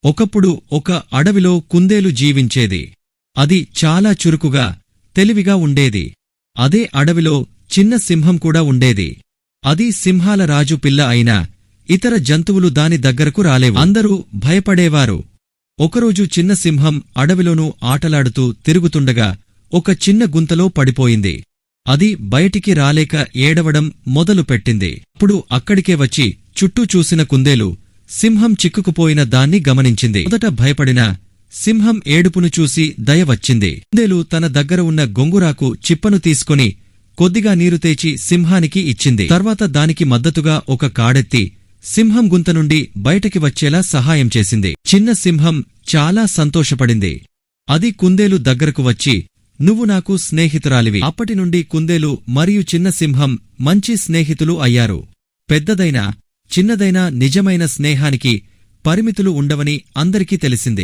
ఒకప్పుడు ఒక అడవిలో కుందేలు జీవించేది. అది చాలా చురుకుగా, తెలివిగా ఉండేది. అదే అడవిలో చిన్న సింహం కూడా ఉండేది. అది సింహాల రాజు పిల్ల అయినా ఇతర జంతువులు దాని దగ్గరకు రాలేవు. అందరూ భయపడేవారు. ఒకరోజు చిన్న సింహం అడవిలోనూ ఆటలాడుతూ తిరుగుతుండగా ఒక చిన్న గుంతలో పడిపోయింది. అది బయటికి రాలేక ఏడవడం మొదలుపెట్టింది. అప్పుడు అక్కడికే వచ్చి చుట్టూ చూసిన కుందేలు సింహం చిక్కుకుపోయిన దాన్ని గమనించింది. మొదట భయపడిన సింహం ఏడుపును చూసి దయ వచ్చింది. కుందేలు తన దగ్గర ఉన్న గొంగురాకు చిప్పను తీసుకొని కొద్దిగా నీరు తేచి సింహానికి ఇచ్చింది. తర్వాత దానికి మద్దతుగా ఒక కాడెత్తి సింహం గుంత నుండి బయటికి వచ్చేలా సహాయం చేసింది. చిన్న సింహం చాలా సంతోషపడింది. అది కుందేలు దగ్గరకు వచ్చి, "నువ్వు నాకు స్నేహితురాలివి." అప్పటినుండి కుందేలు మరియు చిన్న సింహం మంచి స్నేహితులు అయ్యారు. పెద్దదైనా చిన్నదైనా నిజమైన స్నేహానికి పరిమితులు ఉండవని అందరికీ తెలిసింది.